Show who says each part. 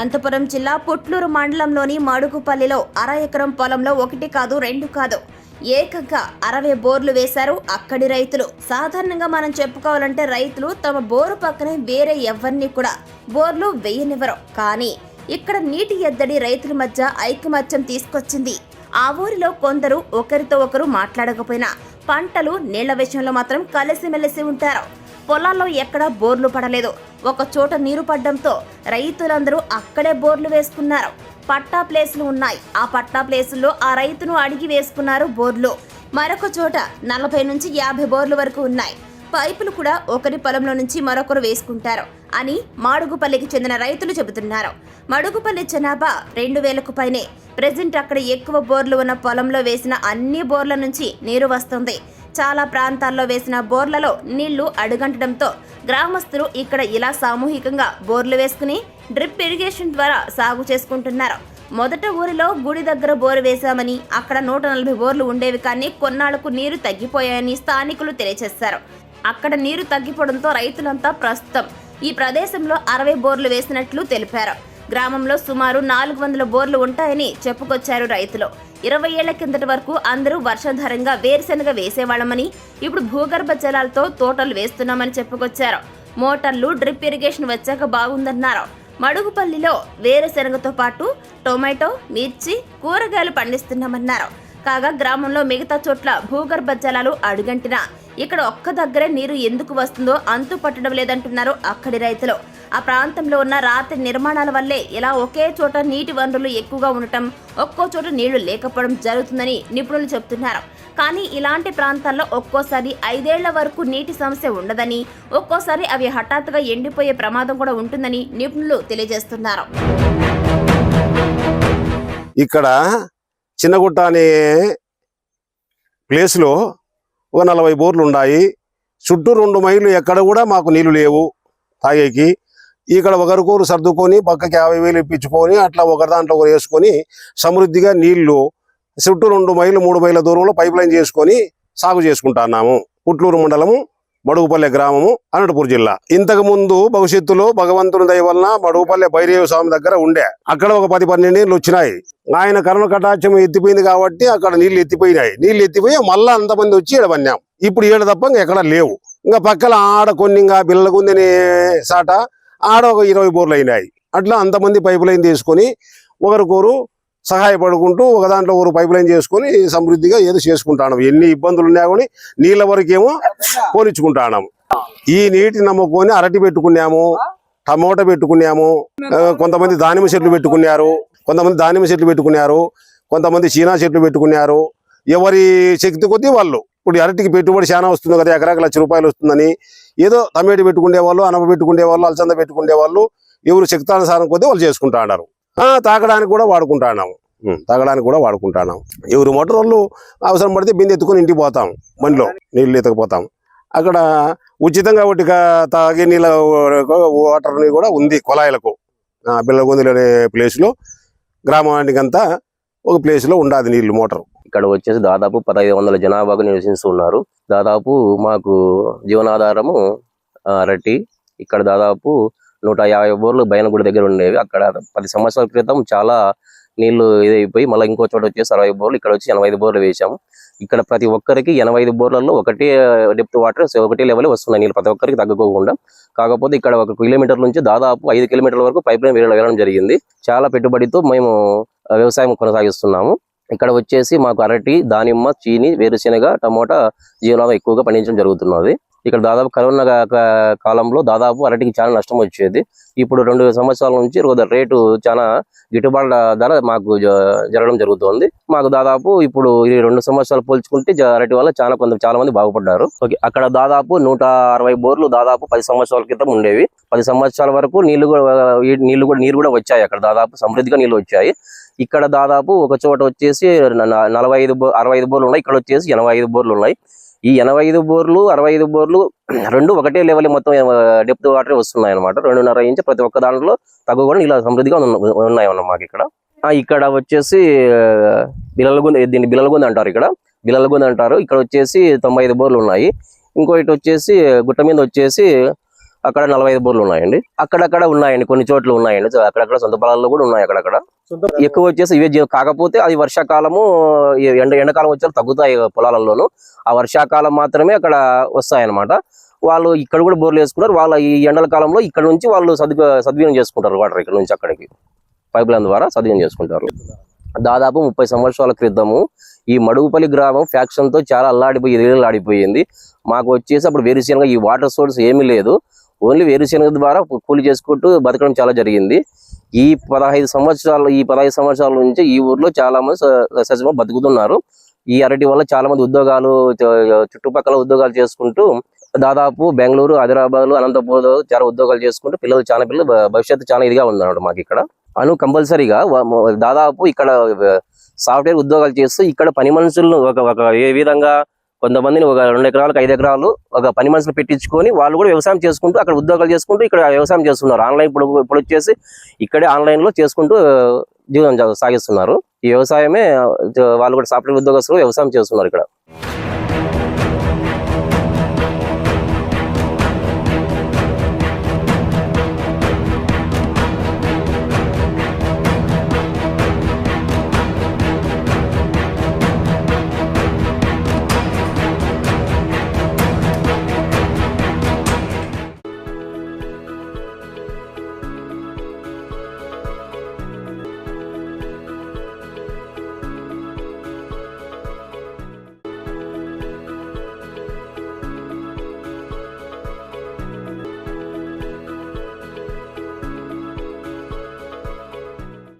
Speaker 1: అనంతపురం జిల్లా పుట్లూరు మండలంలోని మడుగుపల్లిలో అర ఎకరం పొలంలో ఒకటి కాదు రెండు కాదు ఏకంగా 60 బోర్లు వేశారు అక్కడి రైతులు. సాధారణంగా మనం చెప్పుకోవాలంటే రైతులు తమ బోరు పక్కనే వేరే ఎవరిని కూడా బోర్లు వేయనివ్వరు. కానీ ఇక్కడ నీటి ఎద్దడి రైతుల మధ్య ఐకమత్యం తీసుకొచ్చింది. ఆ ఊరిలో కొందరు ఒకరితో ఒకరు మాట్లాడకపోయినా పంటలు నీళ్ల విషయంలో మాత్రం కలిసిమెలిసి ఉంటారు. పొలాల్లో ఎక్కడా బోర్లు పడలేదు. ఒక చోట నీరు పడ్డంతో రైతులందరూ అక్కడే బోర్లు వేసుకున్నారు. పట్టా ప్లేసులు ఉన్నాయి. ఆ పట్టా ప్లేసుల్లో ఆ రైతును అడిగి వేసుకున్నారు బోర్లు. మరొక చోట 40 నుంచి 50 బోర్లు వరకు ఉన్నాయి. పైపులు కూడా ఒకరి పొలంలో నుంచి మరొకరు వేసుకుంటారు అని మాడుగుపల్లికి చెందిన రైతులు చెబుతున్నారు. మడుగుపల్లి జనాభా 2000కు పైనే. ప్రెజెంట్ అక్కడ ఎక్కువ బోర్లు ఉన్న పొలంలో వేసిన అన్ని బోర్ల నుంచి నీరు వస్తుంది. చాలా ప్రాంతాల్లో వేసిన బోర్లలో నీళ్లు అడుగంటడంతో గ్రామస్తులు ఇక్కడ ఇలా సామూహికంగా బోర్లు వేసుకుని డ్రిప్ ఇరిగేషన్ ద్వారా సాగు చేసుకుంటున్నారు. మొదట ఊరిలో గుడి దగ్గర బోరు వేశామని అక్కడ 140 బోర్లు ఉండేవి, కానీ కొన్నాళ్లకు నీరు తగ్గిపోయాయని స్థానికులు తెలియజేశారు. అక్కడ నీరు తగ్గిపోవడంతో రైతులంతా ప్రస్తుతం ఈ ప్రదేశంలో 60 బోర్లు వేసినట్లు తెలిపారు. గ్రామంలో సుమారు 400 బోర్లు ఉంటాయని చెప్పుకొచ్చారు రైతులు. 20 ఏళ్ల కిందటి వరకు అందరూ వర్షాధారంగా వేరుశెనగ వేసేవాళ్లమని, ఇప్పుడు భూగర్భ జలాలతో తోటలు వేస్తున్నామని చెప్పుకొచ్చారు. మోటార్లు డ్రిప్ ఇరిగేషన్ వచ్చాక బాగుందన్నారు. మడుగుపల్లిలో వేరుశెనగతో పాటు టొమాటో, మిర్చి, కూరగాయలు పండిస్తున్నామన్నారు. కాగా గ్రామంలో మిగతా చోట్ల భూగర్భ జలాలు అడుగంటినా ఇక్కడ ఒక్క దగ్గరే నీరు ఎందుకు వస్తుందో అంతు పట్టడం లేదంటున్నారు అక్కడి రైతులు. ఆ ప్రాంతంలో ఉన్న రాతి నిర్మాణాల వల్లే ఇలా ఒకే చోట నీటి వనరులు ఎక్కువగా ఉండటం, ఒక్కో చోట నీళ్లు లేకపోవడం జరుగుతుందని నిపుణులు చెబుతున్నారు. కానీ ఇలాంటి ప్రాంతాల్లో ఒక్కోసారి 5 ఏళ్ల వరకు నీటి సమస్య ఉండదని, ఒక్కోసారి అవి హఠాత్తుగా ఎండిపోయే ప్రమాదం కూడా ఉంటుందని నిపుణులు తెలియజేస్తున్నారు.
Speaker 2: ఇక్కడ చిన్నగుట్ట అనే ప్లేస్లో ఒక 40 బోర్లు ఉన్నాయి. చుట్టూ 2 మైళ్ళు ఎక్కడ కూడా మాకు నీళ్లు లేవు తాగేకి. ఇక్కడ ఒకరికొకరు సర్దుకొని పక్కకి 50,000 ఇప్పించుకొని అట్లా ఒకరి దాంట్లో ఒకరు వేసుకొని సమృద్ధిగా నీళ్లు చుట్టూ 2 మైళ్ళు 3 మైళ్ళ దూరంలో పైప్ లైన్ చేసుకొని సాగు చేసుకుంటున్నాము. పుట్లూరు మండలము, మడుగుపల్లె గ్రామము, అనంతపురం జిల్లా. ఇంతకు ముందు భవిష్యత్తులో భగవంతుని దయ వలన మడుగుపల్లె భైరవ స్వామి దగ్గర ఉండే, అక్కడ ఒక 10-12 నీళ్ళు వచ్చినాయి. ఆయన కరుణ కటాక్షం ఎత్తిపోయింది కాబట్టి అక్కడ నీళ్లు ఎత్తిపోయినాయి. నీళ్లు ఎత్తిపోయి మళ్ళా అంతమంది వచ్చి ఈడ పన్నాం. ఇప్పుడు ఈడ తప్ప ఎక్కడ లేవు. ఇంకా పక్కల ఆడ కొన్ని ఇంకా బిల్లగుందని సాట ఆడ ఒక 20 బోర్లు అయినాయి. అట్లా అంతమంది పైప్ లైన్ తీసుకొని ఒకరికొరు సహాయపడుకుంటూ ఒక దాంట్లో ఒకరు పైప్ లైన్ చేసుకొని సమృద్ధిగా ఏదో చేసుకుంటాం. ఎన్ని ఇబ్బందులు ఉన్నా కానీ నీళ్ళ వరకేమో పోనిచ్చుకుంటాం. ఈ నీటి నమ్ముకొని అరటి పెట్టుకున్నాము, టమోటా పెట్టుకున్నాము, కొంతమంది దానిమ్మ చెట్లు పెట్టుకున్నారు, కొంతమంది చీనా చెట్లు పెట్టుకున్నారు. ఎవరి శక్తి కొద్దీ వాళ్ళు. ఇప్పుడు అరటికి పెట్టుబడి చాలా వస్తుంది కదా, ఎకరాకి ₹1,00,000 వస్తుందని ఏదో టమేటా పెట్టుకునే వాళ్ళు, అనప పెట్టుకునే వాళ్ళు, అలసంద పెట్టుకునే వాళ్ళు ఎవరు శక్తానుసారం కొద్దీ వాళ్ళు చేసుకుంటా ఉన్నారు. తాగడానికి కూడా వాడుకుంటున్నాం. ఎవరు మోటార్ వాళ్ళు అవసరం పడితే బిందె ఎత్తుకొని ఇంటికి పోతాం, బండిలో నీళ్ళు ఎత్తుకుపోతాం. అక్కడ ఉచితంగా ఒకటి తాగే నీళ్ళ వాటర్ని కూడా ఉంది కుళాయిలకు. బిల్లగొందులు అనే ప్లేస్లో గ్రామానికంతా ఒక ప్లేస్లో ఉండాది నీళ్లు మోటార్.
Speaker 3: ఇక్కడ వచ్చేసి దాదాపు 1500 జనాభాకు నివసిస్తున్నారు. దాదాపు మాకు జీవనాధారము అరటి. ఇక్కడ దాదాపు 150 బోర్లు బయనగుడి దగ్గర ఉండేవి. అక్కడ 10 సంవత్సరాల క్రితం చాలా నీళ్లు ఇదైపోయి మళ్ళీ ఇంకో చోట వచ్చేసి 60 బోర్లు, ఇక్కడ వచ్చి 85 బోర్లు వేసాము. ఇక్కడ ప్రతి ఒక్కరికి 85 బోర్లలో ఒకటే డెప్త్ వాటర్, ఒకటే లెవెల్ వస్తున్నాయి నీళ్ళు ప్రతి ఒక్కరికి తగ్గకోకుండా. కాకపోతే ఇక్కడ 1 కిలోమీటర్ నుంచి దాదాపు 5 కిలోమీటర్ల వరకు పైప్ లైన్ వెళ్ళడం జరిగింది. చాలా పెట్టుబడితో మేము వ్యవసాయం కొనసాగిస్తున్నాము. ఇక్కడ వచ్చేసి మాకు అరటి, దానిమ్మ, చీని, వేరుశెనగ, టమోటా జీవనాధారం ఎక్కువగా పండించడం జరుగుతున్నది. ఇక్కడ దాదాపు కరోనా కాలంలో దాదాపు అరటికి చాలా నష్టం వచ్చేది. ఇప్పుడు 2 సంవత్సరాల నుంచి రేటు చాలా గిట్టుబాటు ధర మాకు జరగడం జరుగుతుంది. మాకు దాదాపు ఇప్పుడు ఈ 2 సంవత్సరాలు పోల్చుకుంటే అరటి వల్ల చాలా మంది బాగుపడ్డారు. అక్కడ దాదాపు 160 బోర్లు దాదాపు 10 సంవత్సరాల క్రితం ఉండేవి. 10 సంవత్సరాల వరకు నీరు కూడా వచ్చాయి. అక్కడ దాదాపు సమృద్ధిగా నీళ్లు వచ్చాయి. ఇక్కడ దాదాపు ఒక చోట వచ్చేసి 65 బోర్లు ఉన్నాయి. ఇక్కడ వచ్చేసి 85 బోర్లు ఉన్నాయి. ఈ 85 బోర్లు 65 బోర్లు రెండు ఒకటే లెవెల్ మొత్తం డెప్త్ వాటర్ వస్తున్నాయి అన్నమాట. 2.5 ఇంచ్ ప్రతి ఒక్క దాంట్లో తగ్గకుండా ఇలా సమృద్ధిగా ఉన్నాయి అన్నమాట. మాకు ఇక్కడ వచ్చేసి దీన్ని బిల్లలగొంది అంటారు. ఇక్కడ వచ్చేసి 95 బోర్లు ఉన్నాయి. ఇంకో ఇటు వచ్చేసి గుట్ట మీద వచ్చేసి అక్కడ 45 బోర్లు ఉన్నాయండి. అక్కడక్కడ ఉన్నాయండి, కొన్ని చోట్ల ఉన్నాయండి, అక్కడక్కడ సొంత పొలాల్లో కూడా ఉన్నాయి. అక్కడక్కడ ఎక్కువ వచ్చేసి ఇవే కాకపోతే అది వర్షాకాలము ఎండాకాలం వచ్చే తగ్గుతాయి పొలాలలోను. ఆ వర్షాకాలం మాత్రమే అక్కడ వస్తాయి అన్నమాట. వాళ్ళు ఇక్కడ కూడా బోర్లు వేసుకున్నారు. వాళ్ళ ఈ ఎండల కాలంలో ఇక్కడ నుంచి వాళ్ళు సద్వినియోగం చేసుకుంటారు వాటర్. ఇక్కడ నుంచి అక్కడికి పైప్ లైన్ ద్వారా సద్వినియోగం చేసుకుంటారు. దాదాపు 30 సంవత్సరాల క్రితము ఈ మడుగుపల్లి గ్రామం ఫ్యాక్షన్ తో చాలా అల్లాడిపోయింది. మాకు వచ్చేసి అప్పుడు వేరుశెనగ, ఈ వాటర్ సోర్స్ ఏమీ లేదు. ఓన్లీ వేరుశెనగ ద్వారా కూలి చేసుకుంటూ బతకడం చాలా జరిగింది. ఈ 15 సంవత్సరాల నుంచి ఈ ఊర్లో చాలా మంది సజీవంగా బతుకుతున్నారు. ఈ అరటి వల్ల చాలా మంది ఉద్యోగాలు, చుట్టుపక్కల ఉద్యోగాలు చేసుకుంటూ దాదాపు బెంగళూరు, హైదరాబాద్, అనంతపూర్ చాలా ఉద్యోగాలు చేసుకుంటూ పిల్లలు భవిష్యత్తు చాలా ఇదిగా ఉందన్నమాట. మాకు ఇక్కడ కంపల్సరీగా దాదాపు ఇక్కడ సాఫ్ట్వేర్ ఉద్యోగాలు చేస్తూ ఇక్కడ పని మనుషులను ఏ విధంగా కొంతమందిని ఒక 2 ఎకరాలకు 5 ఎకరాలు ఒక పని మనుషులు పెట్టించుకొని వాళ్ళు కూడా వ్యవసాయం చేసుకుంటూ అక్కడ ఉద్యోగాలు చేసుకుంటూ ఇక్కడ వ్యవసాయం చేస్తున్నారు. ఆన్లైన్ ఇప్పుడు వచ్చేసి ఇక్కడే ఆన్లైన్ లో చేసుకుంటూ జీవనం సాగిస్తున్నారు. ఈ వ్యవసాయమే వాళ్ళు కూడా సాఫ్ట్వేర్ ఉద్యోగస్తులు వ్యవసాయం చేస్తున్నారు ఇక్కడ.